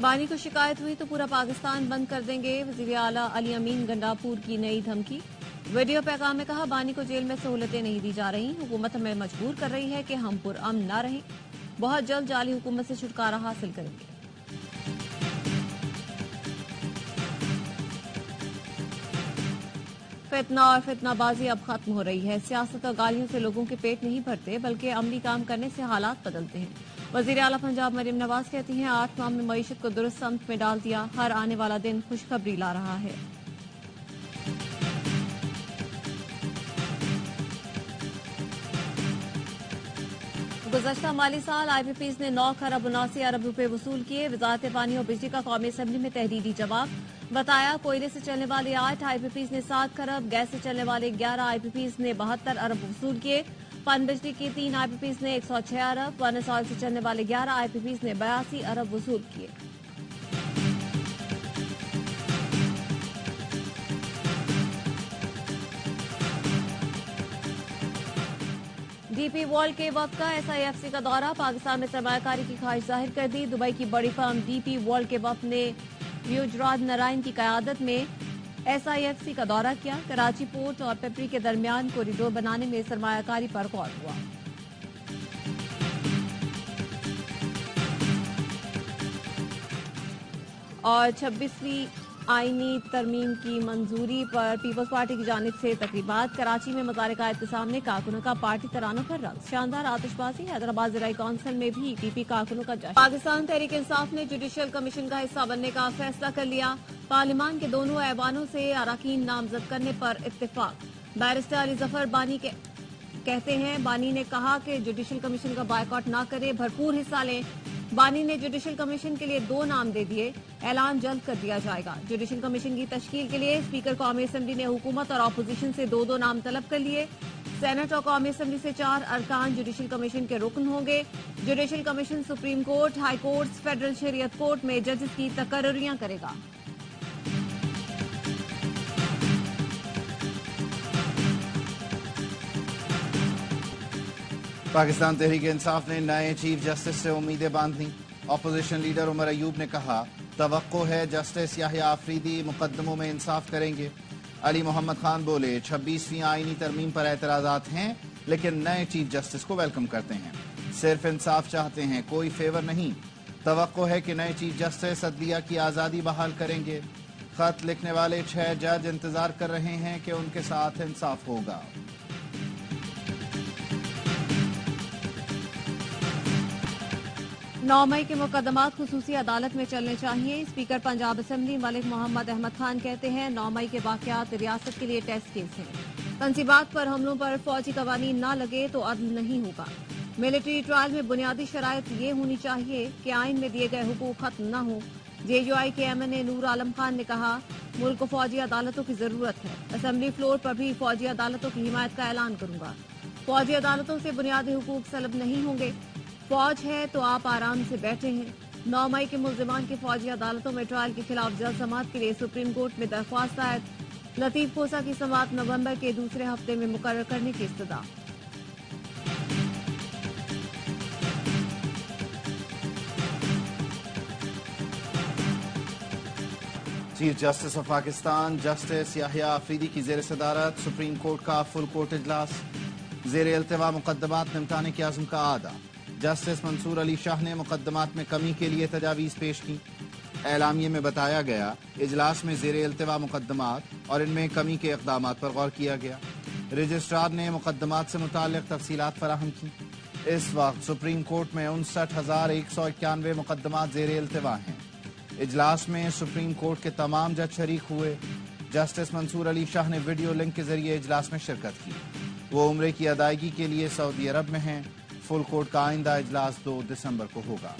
बानी को शिकायत हुई तो पूरा पाकिस्तान बंद कर देंगे। वजीर आला अली अमीन गंडापुर की नई धमकी। वीडियो पैगाम में कहा, बानी को जेल में सहूलतें नहीं दी जा रही, हुकूमत हमें मजबूर कर रही है कि हम पुरअमन न रहें। बहुत जल्द जाली हुकूमत से छुटकारा हासिल करेंगे। फितना और फितनाबाजी अब खत्म हो रही है। सियासत और गालियों से लोगों के पेट नहीं भरते, बल्कि अमली काम करने से हालात बदलते हैं। वजीर आला पंजाब मरीम नवाज कहती हैं, 8 माह में मईशत को दुरुस्त समत में डाल दिया। हर आने वाला दिन खुशखबरी ला रहा है। गुज़श्ता माली साल IPPs ने 9 खरब 79 अरब रुपए वसूल किए। वजारत पानी और बिजली का कौमी असेंबली में तहरीरी जवाब। बताया, कोयले से चलने वाले 8 IPPs ने 7 खरब, गैस से चलने वाले 11 IPPs ने 72 अरब वसूल किए। पन बिजली की 3 IPPs ने 106 अरब, वन ऑयल से चलने वाले 11 IPPs ने 82 अरब वसूल किए। DP वर्ल्ड के वक्त का SIFC का दौरा। पाकिस्तान में सरमायाकारी की ख्वाहिश जाहिर कर दी। दुबई की बड़ी फर्म DP वर्ल्ड के वक्त ने युजराज नारायण की क़यादत में SIFC का दौरा किया। कराची पोर्ट और पेपरी के दरमियान कॉरिडोर बनाने में सरमायाकारी पर गौर हुआ। और 26वीं आईनी तरमीम की मंजूरी पर पीपल्स पार्टी की जानिब से तकरीबात। कराची में मज़ार-ए-कायद के सामने कारकुनों का पार्टी तरानों पर रक्स। शानदार आतिशबाजी। हैदराबाद ज़राई कौंसिल में भी PP कारकुनों का जश्न। पाकिस्तान तहरीक इंसाफ ने जुडिशल कमीशन का हिस्सा बनने का फैसला कर लिया। पार्लियामान के दोनों ऐवानों से अरकान नामजद करने पर इत्तेफाक। बैरिस्टर अली जफर बानी कहते हैं, बानी ने कहा कि जुडिशल कमीशन का बायकॉट ना करे, भरपूर हिस्सा लें। बानी ने जुडिशल कमीशन के लिए 2 नाम दे दिए। ऐलान जल्द कर दिया जाएगा। जुडिशल कमीशन की तश्कील के लिए स्पीकर कौमी असेंबली ने हुकूमत और अपोजिशन से 2-2 नाम तलब कर लिए। सेनेट और कौमी असेंबली से 4 अरकान जुडिशल कमीशन के रुकन होंगे। Judicial commission supreme court, high court, federal शरीयत कोर्ट में जजेस की तकर्रियां करेगा। पाकिस्तान तहरीक इंसाफ ने नए चीफ जस्टिस से उम्मीदें बांध ली। अपोजिशन लीडर उमर अयूब ने कहा, तवक्को है जस्टिस याहिया आफरीदी मुकदमों में इंसाफ करेंगे। अली मोहम्मद खान बोले, 26वीं आईनी तरमीम पर एतराजात हैं, लेकिन नए चीफ जस्टिस को वेलकम करते हैं। सिर्फ इंसाफ चाहते हैं, कोई फेवर नहीं। तवक्को है कि नए चीफ जस्टिस अदलिया की आज़ादी बहाल करेंगे। खत लिखने वाले 6 जज इंतजार कर रहे हैं कि उनके साथ इंसाफ होगा। 9 मई के मुकदमात खुसूसी अदालत में चलने चाहिए। स्पीकर पंजाब असेंबली मलिक मोहम्मद अहमद खान कहते हैं, 9 मई के वाकयात रियासत के लिए टेस्ट केस हैं। तंसीबात पर हमलों पर फौजी कवानीन न लगे तो अदल नहीं होगा। मिलिट्री ट्रायल में बुनियादी शराइत ये होनी चाहिए कि आइन में दिए गए हुकूक खत्म न हो। JUI के MNA नूर आलम खान ने कहा, मुल्क को फौजी अदालतों की जरूरत है। असेंबली फ्लोर पर भी फौजी अदालतों की हिमायत का ऐलान करूंगा। फौजी अदालतों से बुनियादी हुकूक सलब नहीं होंगे। फौज है तो आप आराम से बैठे हैं। 9 मई के मुल्जिमान की फौजी अदालतों में ट्रायल के खिलाफ जल्द समाअत के लिए सुप्रीम कोर्ट में दरख्वास्त दायर। लतीफ खोसा की समाअत नवंबर के दूसरे हफ्ते में मुकर्रर करने की इस्तदा। Chief justice of Pakistan justice Yahya Afridi की जेर सदारत सुप्रीम कोर्ट का फुल कोर्ट इजलास। जेर अल्तवा मुकदमात निपटाने के आज़म का आदा। जस्टिस मंसूर अली शाह ने मुकदमात में कमी के लिए तजावीज़ पेश की। एलामिये में बताया गया, इजलास में जेर अल्तवा मुकदमात और इनमें कमी के इक़दामात पर गौर किया गया। रजिस्ट्रार ने मुकदमात से मुताल्लिक़ तफसीलात फराहम की। इस वक्त सुप्रीम कोर्ट में 59,191 मुकदमात जेर अल्तवा हैं। इजलास में सुप्रीम कोर्ट के तमाम जज शरीक हुए। जस्टिस मंसूर अली शाह ने वीडियो लिंक के जरिए इजलास में शिरकत की। वो उम्रे की अदायगी के लिए सऊदी अरब में हैं। फुल कोर्ट का आइंदा इजलास 2 दिसंबर को होगा।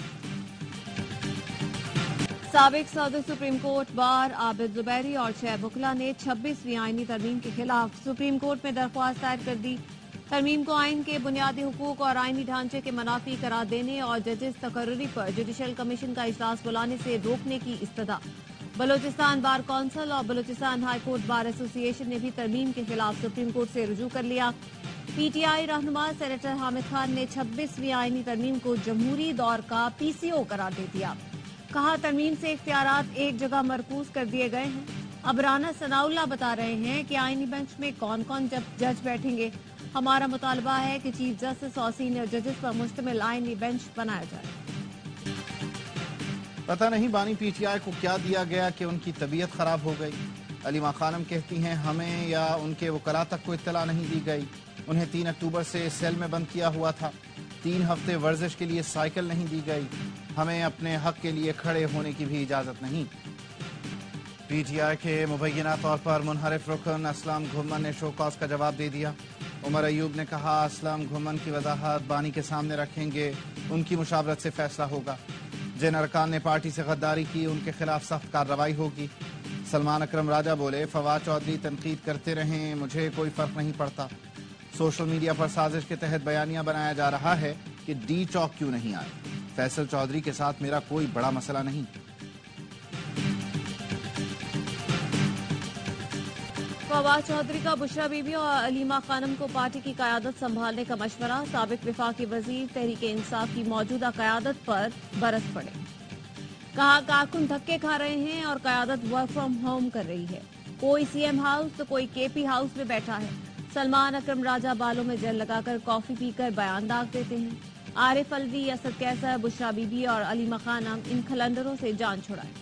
साबिक सदर supreme court bar Abid Zubairi और 6 वकला ने 26वीं आईनी तरमीम के खिलाफ सुप्रीम कोर्ट में दरख्वास्त दायर कर दी। तरमीम को आइन के बुनियादी हुकूक और आइनी ढांचे के मनाफी करार देने और जजेस तकर्री पर जुडिशल कमीशन का इजलास बुलाने से रोकने की इस्तदा। बलोचिस्तान बार कौंसिल और Balochistan high court bar association ने भी तरमीम के खिलाफ सुप्रीम कोर्ट से रुजू कर लिया। PTI रहनुमा सेनेटर हामिद खान ने 26वीं आईनी तरमीम को जमहूरी दौर का PCO करार दे दिया। کہا ترمیم سے اختیارات ایک جگہ مرکوز کر دیے گئے ہیں. اب رانا ثناء اللہ بتا رہے ہیں کہ آئینی بینچ میں کون کون جج بیٹھیں گے. ہمارا مطالبہ ہے کہ چیف جسٹس اور سینئر ججز پر مشتمل آئینی بینچ بنایا جائے. پتہ نہیں بانی پی ٹی آئی کو کیا دیا گیا کہ ان کی طبیعت خراب ہو گئی. علیمہ خانم کہتی ہیں ہمیں یا ان کے وکلاء تک کو اطلاع نہیں دی گئی. انہیں 3 اکتوبر سے سیل میں بند کیا ہوا تھا. 3 ہفتے ورزش کے لیے سائیکل نہیں دی گئی. ہمیں اپنے حق کے لیے کھڑے ہونے کی بھی اجازت نہیں. پی ٹی آئی کے مبینہ طور پر منحرف رکن اسلم گھمن نے شو کاز کا جواب دے دیا. عمر ایوب نے کہا اسلم گھمن کی وضاحت بانی کے سامنے رکھیں گے, ان کی مشاورت سے فیصلہ ہوگا. جن ارکان نے پارٹی سے غداری کی ان کے خلاف سخت کارروائی ہوگی. سلمان اکرم راجہ بولے فواد چودھری تنقید کرتے رہیں, مجھے کوئی فرق نہیں پڑتا. سوشل میڈیا پر سازش کے تحت بیانیہ بنایا جا رہا ہے کہ ڈی چوک کیوں نہیں آئے. فیصل چودھری کے ساتھ میرا کوئی بڑا مسئلہ نہیں. فواد چودھری کا بشرا بی بی اور علیمہ خانم کو پارٹی کی قیادت سنبھالنے کا مشورہ. سابق وفاقی وزیر تحریک انصاف کی موجودہ قیادت پر برس پڑے. کہا کارکن دھکے کھا رہے ہیں اور قیادت ورک فرام ہوم کر رہی ہے. کوئی سی ایم ہاؤس تو کوئی کے پی ہاؤس میں بیٹھا ہے. سلمان اکرم راجہ بالوں میں جل لگا کر کافی پی کر بیان داغ دیتے ہیں. عارف الوی, اسد کیسر, بشرا بی بی اور علیمہ خانم ان کھلندروں سے جان چھڑائیں.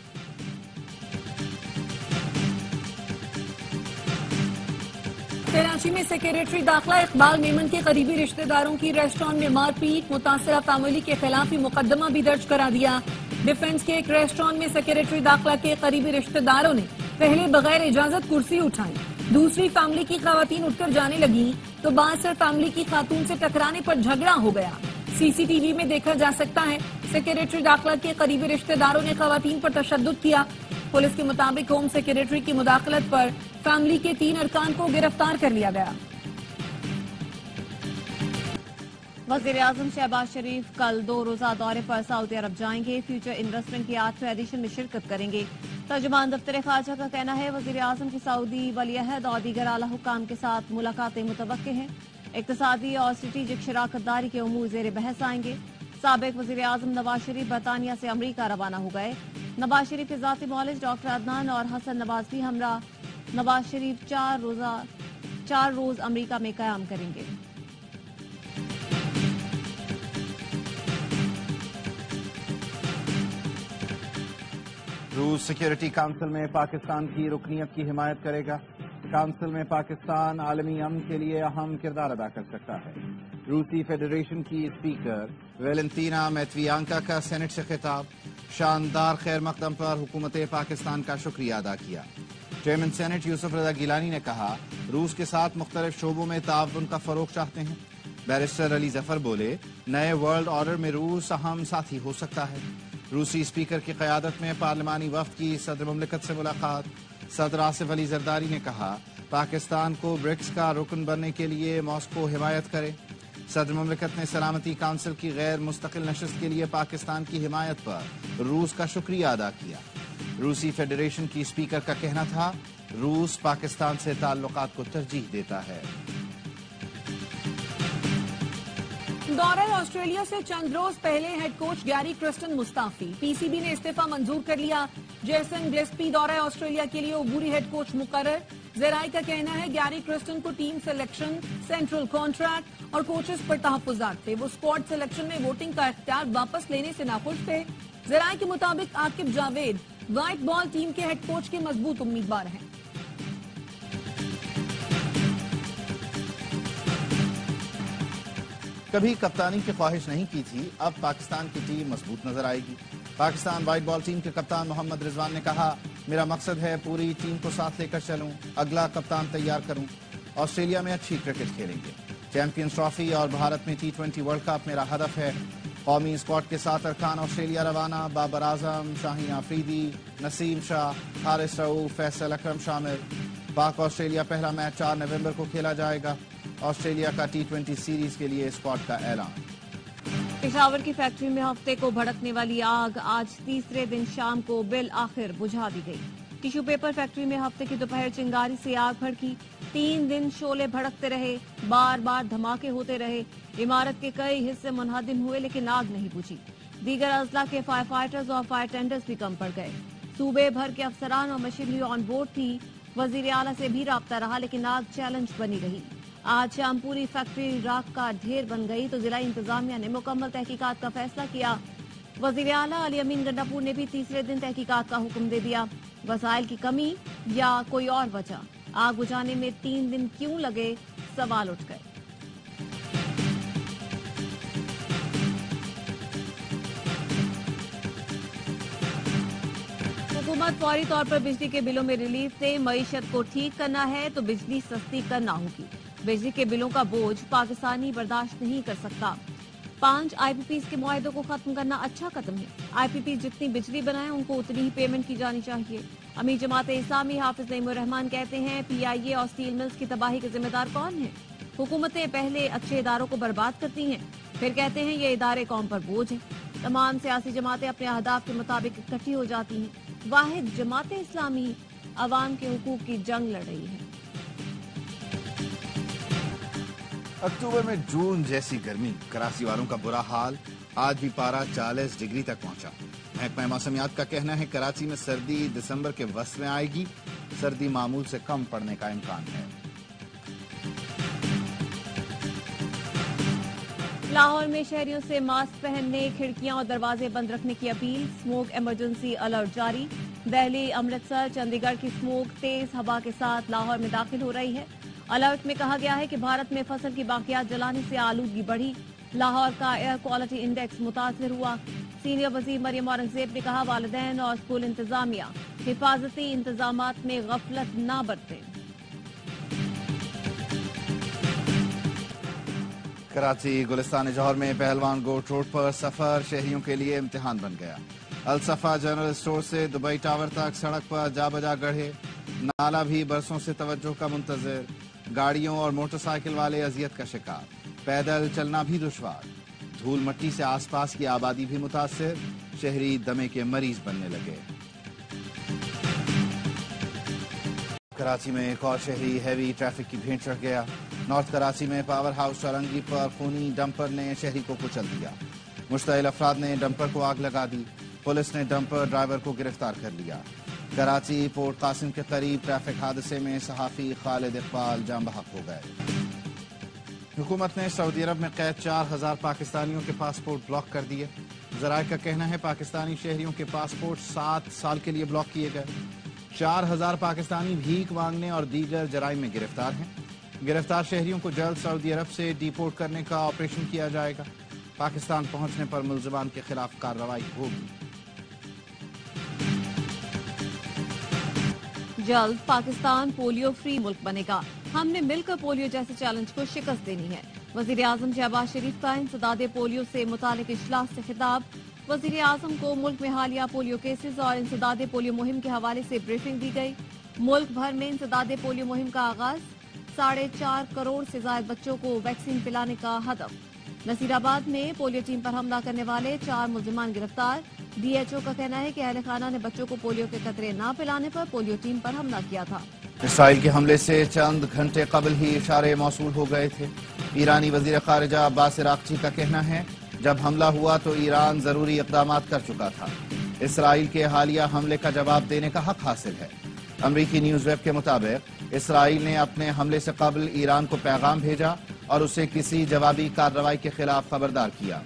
کراچی میں سیکریٹری داخلہ اقبال میمن کے قریبی رشتہ داروں کی ریسٹورانٹ میں مار پیٹ. متاثرہ فیملی کے خلاف ہی مقدمہ بھی درج کرا دیا. ڈیفنس کے ایک ریسٹورانٹ میں سیکریٹری داخلہ کے قریبی رشتہ داروں نے پہلے بغیر اجازت کرسی اٹھائی. دوسری فیملی کی خواتین اٹھ کر جانے لگیں تو باعثر فیملی کی خاتون سے ٹکرانے پر جھگڑا ہو گیا. سی سی ٹی وی میں دیکھا جا سکتا ہے سیکریٹری داخلہ کے قریبی رشتہ داروں نے خواتین پر تشدد کیا. پولیس کے مطابق ہوم سیکریٹری کی مداخلت پر فیملی کے 3 ارکان کو گرفتار کر لیا گیا. وزیر اعظم شہباز شریف کل 2 روزہ دورے پر سعودی عرب جائیں گے. فیوچر انویسٹمنٹ کی 8ویں ایڈیشن میں شرکت کریں گے. ترجمان دفتر خارجہ کا کہنا ہے وزیر اعظم کی سعودی ولی عہد اور دیگر اعلی حکام کے ساتھ ملاقاتیں متوقع ہیں. اقتصادی اور اسٹریٹجک شراکت داری کے امور زیر بحث آئیں گے. سابق وزیر اعظم نواز شریف برطانیہ سے امریکہ روانہ ہو گئے. نواز شریف کے ذاتی معالج ڈاکٹر عدنان اور حسن نواز بھی ہمراہ نواز شریف 4 روز امریکہ میں قیام کریں گے. روس سیکیورٹی کونسل میں پاکستان کی رکنیت کی حمایت کرے گا. کونسل میں پاکستان عالمی امن کے لیے اہم کردار ادا کر سکتا ہے. روسی فیڈریشن کی اسپیکر ویلنتینا میتویانکا کا سینٹ سے خطاب. شاندار خیر مقدم پر حکومت پاکستان کا شکریہ ادا کیا. چیئرمین سینٹ یوسف رضا گیلانی نے کہا روس کے ساتھ مختلف شعبوں میں تعاون کا فروغ چاہتے ہیں. بیرسٹر علی ظفر بولے نئے ورلڈ آرڈر میں روس اہم ساتھی ہو سکتا ہے. روسی اسپیکر کی قیادت میں پارلیمانی وفد کی صدر مملکت سے ملاقات. صدر آصف علی زرداری نے کہا پاکستان کو برکس کا رکن بننے کے لیے ماسکو حمایت کرے. صدر مملکت نے سلامتی کونسل کی غیر مستقل نشست کے لیے پاکستان کی حمایت پر روس کا شکریہ ادا کیا. روسی فیڈریشن کی اسپیکر کا کہنا تھا روس پاکستان سے تعلقات کو ترجیح دیتا ہے. دورہ آسٹریلیا سے چند روز پہلے ہیڈ کوچ گیری کرسٹن مستعفی. پی سی بی نے استعفیٰ منظور کر لیا. جیسن گلیسپی دورہ آسٹریلیا کے لیے عبوری ہیڈ کوچ مقرر. ذرائع کا کہنا ہے گیری کرسٹن کو ٹیم سلیکشن, سینٹرل کانٹریکٹ اور کوچز پر تحفظات تھے. وہ اسکواڈ سلیکشن میں ووٹنگ کا اختیار واپس لینے سے ناخوش تھے. ذرائع کے مطابق Aqib Javed white ball team کے ہیڈ کوچ کے مضبوط امیدوار ہیں. کبھی کپتانی کی خواہش نہیں کی تھی, اب پاکستان کی ٹیم مضبوط نظر آئے گی. پاکستان وائٹ بال ٹیم کے کپتان محمد رضوان نے کہا میرا مقصد ہے پوری ٹیم کو ساتھ لے کر چلوں, اگلا کپتان تیار کروں. آسٹریلیا میں اچھی کرکٹ کھیلیں گے. چیمپئنز ٹرافی اور بھارت میں T20 ورلڈ کپ میرا ہدف ہے. قومی اسکواڈ کے 7 ارکان آسٹریلیا روانہ. بابر اعظم, شاہین آفریدی, نسیم شاہ, حارث رؤوف, فیصل اکرم شامل. پاک آسٹریلیا پہلا میچ 4 نومبر کو کھیلا جائے گا. آسٹریلیا کا T20 سیریز کے لیے اسکواڈ کا اعلان. پشاور کی فیکٹری میں ہفتے کو بھڑکنے والی آگ آج تیسرے دن شام کو بالآخر بجھا دی گئی. ٹیشو پیپر فیکٹری میں ہفتے کی دوپہر چنگاری سے آگ بھڑکی. 3 दिन शोले भड़कते रहे, बार बार धमाके होते रहे, इमारत के कई हिस्से मुनहदिम हुए लेकिन आग नहीं बुझी। दीगर अजला के फायर फाइटर्स और फायर टेंडर्स भी कम पड़ गए। सूबे भर के अफसरान और मशीनरी ऑन बोर्ड थी। वजीर आला से भी राब्ता रहा लेकिन आग चैलेंज बनी रही। आज शाम पूरी फैक्ट्री राख का ढेर बन गई तो जिला इंतजामिया ने मुकम्मल तहकीकात का फैसला किया। वजीर आला अली अमीन गंडापुर ने भी तीसरे दिन तहकीकात का हुक्म दे दिया। वसाइल की कमी या कोई और वजह, आग बुझाने में 3 दिन क्यों लगे, सवाल उठ गए। हुकूमत फौरी तौर पर बिजली के बिलों में रिलीफ से मईशत को ठीक करना है तो बिजली सस्ती करना होगी। बिजली के बिलों का बोझ पाकिस्तानी बर्दाश्त नहीं कर सकता। 5 IPPs के मुआहदों को खत्म करना अच्छा कदम है। IPP जितनी बिजली बनाए उनको उतनी ही पेमेंट की जानी चाहिए। अमीर जमात इस्लामी हाफिज नईमुर रहमान कहते हैं PIA और स्टील मिल्स की तबाही के जिम्मेदार कौन है? हुकूमतें पहले अच्छे इदारों को बर्बाद करती हैं, फिर कहते हैं ये इदारे कौम पर बोझ है। तमाम सियासी जमातें अपने अहदाफ के मुताबिक इकट्ठी हो जाती हैं। वाहिद जमात इस्लामी अवाम के हुकूक की जंग लड़ रही है। अक्टूबर में जून जैसी गर्मी, कराची वालों का बुरा हाल। आज भी पारा 40 डिग्री तक पहुंचा। महकमा मौसमियात का कहना है कराची में सर्दी दिसंबर के वस्त में आएगी। सर्दी मामूल से कम पड़ने का इम्कान है। लाहौर में शहरियों से मास्क पहनने, खिड़कियां और दरवाजे बंद रखने की अपील। स्मोक इमरजेंसी अलर्ट जारी। दिल्ली, अमृतसर, चंडीगढ़ की स्मोक तेज हवा के साथ लाहौर में दाखिल हो रही है। अलर्ट में कहा गया है कि भारत में फसल की बाकियात जलाने से आलूदगी बढ़ी। लाहौर का एयर क्वालिटी इंडेक्स मुतासिर हुआ। सीनियर वजीर मरियम औरंगजेब ने कहा वालिदैन और स्कूल इंतजामिया हिफाजती इंतजामात में गफलत न बरतें। कराची गुलिस्तान जौहर में पहलवान गोट रोड पर सफर शहरियों के लिए इम्तिहान बन गया। अलसफा जनरल स्टोर से दुबई टावर तक सड़क पर जा बजा गढ़े। नाला भी बरसों से तवज्जो का मुंतजर। गाड़ियों और मोटरसाइकिल वाले अजियत का शिकार। पैदल चलना भी दुश्वार। धूल मट्टी से आसपास की आबादी भी मुतासिर। शहरी दमे के मरीज बनने लगे। कराची में एक और शहरी हैवी ट्रैफिक की भेंट चढ़ गया। नॉर्थ कराची में पावर हाउस चौरंगी पर खूनी डंपर ने शहरी को कुचल दिया। मुश्तइल अफराद ने डंपर को आग लगा दी। पुलिस ने डंपर ड्राइवर को गिरफ्तार कर लिया। कराची पोर्ट कासिम के करीब ट्रैफिक हादसे में सहाफी खालिद इकबाल जान बहक हो गए। हुकूमत ने सऊदी अरब में कैद 4000 पाकिस्तानियों के पासपोर्ट ब्लॉक कर दिए। जराये का कहना है पाकिस्तानी शहरियों के पासपोर्ट 7 साल के लिए ब्लॉक किए गए। 4000 पाकिस्तानी भीख मांगने और दीगर जराइम में गिरफ्तार हैं। गिरफ्तार शहरियों को जल्द सऊदी अरब से डिपोर्ट करने का ऑपरेशन किया जाएगा। पाकिस्तान पहुंचने पर मुल्जिमान के खिलाफ कार्रवाई होगी। जल्द पाकिस्तान पोलियो फ्री मुल्क बनेगा। हमने मिलकर पोलियो जैसे चैलेंज को शिकस्त देनी है। वजीर आजम शहबाज शरीफ का इंसदादे पोलियो से मुतालिक इजलास से खिताब। वजीर आजम को मुल्क में हालिया पोलियो केसेस और इंसदादे पोलियो मुहिम के हवाले से ब्रीफिंग दी गई। मुल्क भर में इंसदादे पोलियो मुहिम का आगाज। 4.5 करोड़ से ज्यादा बच्चों को वैक्सीन पिलाने का हदफ। नसीराबाद में पोलियो टीम पर हमला करने वाले 4 मुल्जिमान गिरफ्तार। DHO का कहना है कि अहले खाना ने बच्चों को पोलियो के कतरे न पिलाने पर पोलियो टीम पर हमला किया था। इसराइल के हमले से चंद घंटे कबल ही इशारे मौसूल हो गए थे। ईरानी वजीर खारिजा अब्बास इराक्ची का कहना है जब हमला हुआ तो ईरान जरूरी इकदामात कर चुका था। इसराइल के हालिया हमले का जवाब देने का हक हासिल है। अमरीकी न्यूज वेब के मुताबिक इसराइल ने अपने हमले से कबल ईरान को पैगाम भेजा और उसे किसी जवाबी कार्रवाई के खिलाफ खबरदार किया।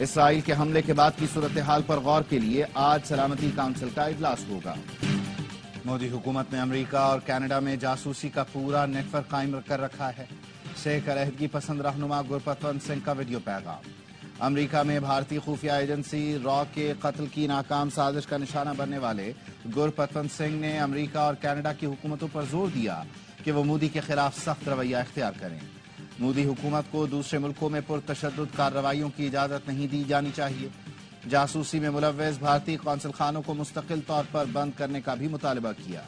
इसराइल के हमले के बाद की सूरत हाल पर गौर के लिए आज सलामती काउंसिल का इजलास होगा। मोदी हुकूमत ने अमेरिका और कनाडा में जासूसी का पूरा नेटवर्क कायम कर रखा है। शेख अलहदगी पसंद रहनुमा गुरपतवंत सिंह का वीडियो पैगाम। अमेरिका में भारतीय खुफिया एजेंसी रॉ के कत्ल की नाकाम साजिश का निशाना बनने वाले गुरपतवंत सिंह ने अमेरिका और कनाडा की हुकूमतों पर जोर दिया कि वो मोदी के खिलाफ सख्त रवैया इख्तियार करें। मोदी हुकूमत को दूसरे मुल्कों में पुरतशद्दुद कार्रवाइयों की इजाजत नहीं दी जानी चाहिए। जासूसी में मुलव्वस भारतीय कौंसल खानों को मुस्तकिल तौर पर बंद करने का भी मुतालबा किया।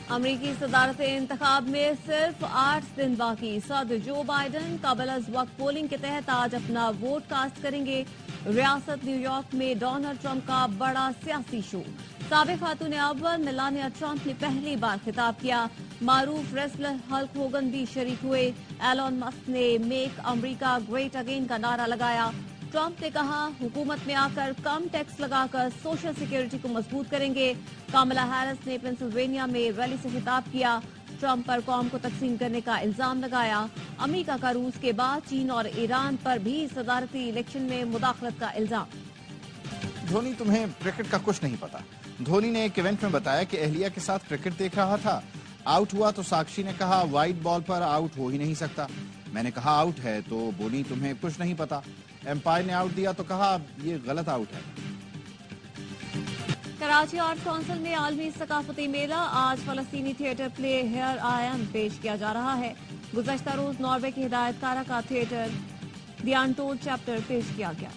अमरीकी सदारती इंतखाब में सिर्फ 8 दिन बाकी। सदर जो बाइडन कबल अज वक्त पोलिंग के तहत आज अपना वोट कास्ट करेंगे। रियासत न्यूयॉर्क में डोनाल्ड ट्रंप का बड़ा सियासी शो। سابق خاتون اول میلانیا ٹرمپ نے پہلی بار خطاب کیا. معروف ریسلر ہلک ہوگن بھی شریک ہوئے. ایلون مسک نے میک امریکہ گریٹ اگین کا نعرہ لگایا. ٹرمپ نے کہا حکومت میں آ کر کم ٹیکس لگا کر سوشل سیکیورٹی کو مضبوط کریں گے. کاملا ہیرس نے پینسلوینیا میں ریلی سے خطاب کیا. ٹرمپ پر قوم کو تقسیم کرنے کا الزام لگایا. امریکہ کا روس کے بعد چین اور ایران پر بھی صدارتی الیکشن میں مداخلت کا الزام. دھونی تمہیں کرکٹ کا کچھ نہیں پتا. دھونی نے ایک ایونٹ میں بتایا کہ اہلیہ کے ساتھ کرکٹ دیکھ رہا تھا. آؤٹ ہوا تو ساکشی نے کہا وائٹ بال پر آؤٹ ہو ہی نہیں سکتا. میں نے کہا آؤٹ ہے تو بولی تمہیں کچھ نہیں پتا. امپائر نے آؤٹ دیا تو کہا یہ غلط آؤٹ ہے. کراچی آرٹ کونسل میں عالمی ثقافتی میلہ. آج فلسطینی theatre play here I am پیش کیا جا رہا ہے. گزشتہ روز ناروے کے ہدایت کارہ کا تھیٹر دی انٹولڈ چیپٹر پیش کیا گیا.